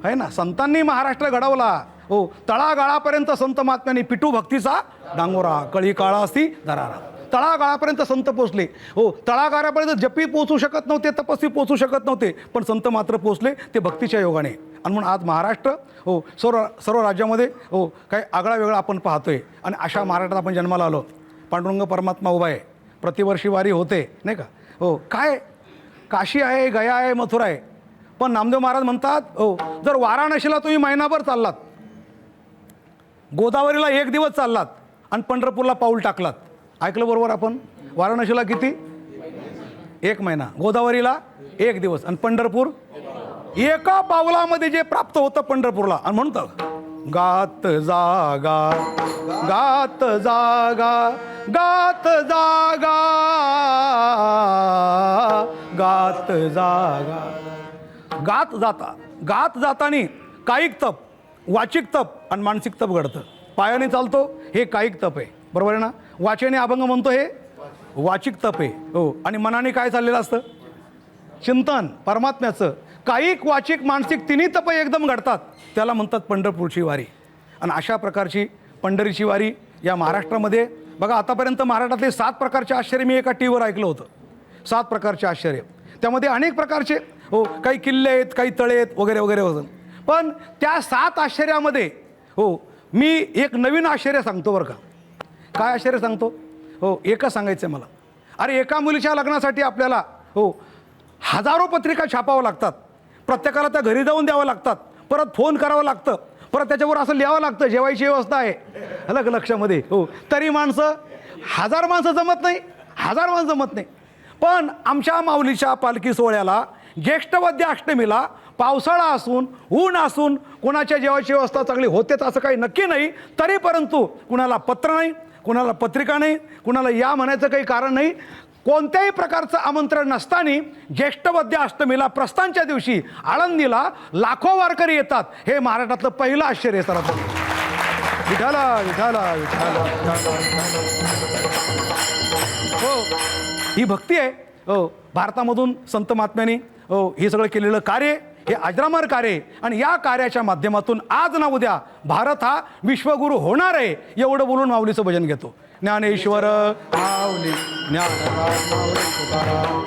आहे ना. संतांनी महाराष्ट्र घडवला. हो तळागाळापर्यंत संत महात्म्यांनी पिटू भक्तीचा डांगोरा, कळी काळा असती दरारा. तळागाळापर्यंत संत पोचले. हो तळागाळापर्यंत जपी पोचू शकत नव्हते, तपस्वी पोचू शकत नव्हते, पण संत मात्र पोचले ते भक्तीच्या योगाने. आणि म्हणून आज महाराष्ट्र हो सर्व राज्यामध्ये हो काही आगळा वेगळा आपण पाहतोय. आणि अशा महाराष्ट्रात आपण जन्माला आलो. पांडुरंग परमात्मा उभा आहे, प्रतिवर्षी वारी होते नाही का. हो काय काशी आहे, गया आहे, मथुरा आहे. पण नामदेव महाराज म्हणतात हो जर वाराणसीला तुम्ही महिनाभर चाललात, गोदावरीला 1 दिवस चाललात, आणि पंढरपूरला पाऊल टाकलात. ऐकलं बरोबर आपण. वाराणसीला किती? 1 महिना. गोदावरीला 1 दिवस. आणि पंढरपूर एका पावलामध्ये जे प्राप्त होतं पंढरपूरला. आणि म्हणतं गात जागा गात जागा गात जागा गात जागा. गात जातानी कायिक तप, वाचिक तप आणि मानसिक तप घडतं. पायाने चालतो हे कायिक तप आहे, बरोबर आहे ना. वाचेने अभंग म्हणतो हे वाचिक तप आहे. हो. आणि मनाने काय चाललेलं असतं? चिंतन परमात्म्याचं. कायिक वाचिक मानसिक तिन्ही तप एकदम घडतात, त्याला म्हणतात पंढरपूरची वारी. आणि अशा प्रकारची पंढरीची वारी या महाराष्ट्रामध्ये बघा. आतापर्यंत महाराष्ट्रातले 7 प्रकारचे आश्चर्य मी एका टीव्हीवर ऐकलं होतं. 7 प्रकारचे आश्चर्य. त्यामध्ये अनेक प्रकारचे हो काही किल्ले आहेत, काही तळे आहेत वगैरे वगैरे वगैरे. पण त्या 7 आश्चर्यामध्ये हो मी एक नवीन आश्चर्य सांगतो बरं का. काय आश्चर्य सांगतो? हो एकच सांगायचं आहे मला. अरे एका मुलीच्या लग्नासाठी आपल्याला हो हजारो पत्रिका छापावं लागतात. प्रत्येकाला त्या घरी जाऊन द्यावं लागतात. परत फोन करावं लागतं. परत त्याच्यावर असं लिहावं लागतं जेवायची व्यवस्था आहे अलग लक्षामध्ये. हो तरी माणसं 1000 माणसं जमत नाही. 1000 माणसं जमत नाही. पण आमच्या माऊलीच्या पालखी सोहळ्याला ज्येष्ठवद्य अष्टमीला पावसाळा असून ऊन असून कोणाच्या जेवायची व्यवस्था चांगली होतेच असं काही नक्की नाही. तरी परंतु कुणाला पत्र नाही, कुणाला पत्रिका नाही, कुणाला या म्हणायचं काही कारण नाही. कोणत्याही प्रकारचं आमंत्रण नसताना ज्येष्ठवद्य अष्टमीला प्रस्थानच्या दिवशी आळंदीला लाखो वारकरी येतात. हे महाराष्ट्रातलं पहिलं आश्चर्य आहे. सर विठाला विठाला विठाला हो ही भक्ती आहे. हो भारतामधून संत महात्म्यांनी हो हे सगळं केलेलं कार्य हे अजरामर कार्य आहे. आणि या कार्याच्या माध्यमातून आज ना उद्या भारत हा विश्वगुरू होणार आहे एवढं बोलून माऊलीचं भजन घेतो. ज्ञानेश्वर माऊली ज्ञानराज माऊली तुकाराम.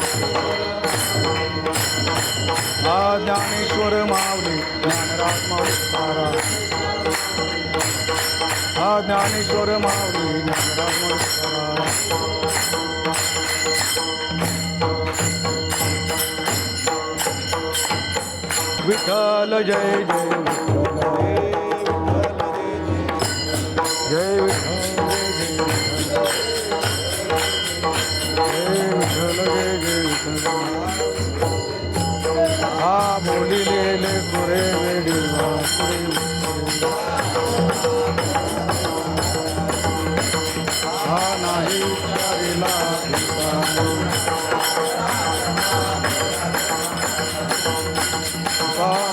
ज्ञानेश्वर माऊली ज्ञानराज माऊली तुकाराम. ज्ञानेश्वर माऊली ज्ञानराज माऊली तुकाराम. विठ्ठल जय जय विठ्ठल जय विठ्ठल जय जय विठ्ठल. हा बोलिलेले गुरे वेडी हा नाही चारिला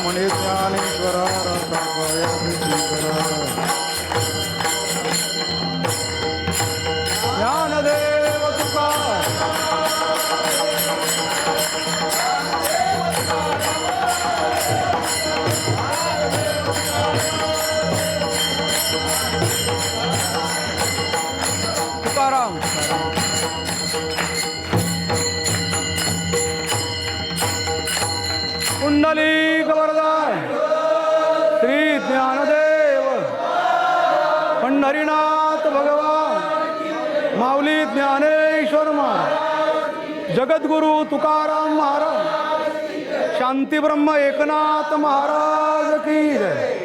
म्हणे ज्ञानेश्वरा ज्ञानदेव तुका तुकाराम. कुंडलिक वरदान श्री ज्ञानदेव पंढरीनाथ भगवान माऊली ज्ञानेश्वर महाराज जगद्गुरु तुकाराम महाराज शांती ब्रह्म एकनाथ महाराज की जय.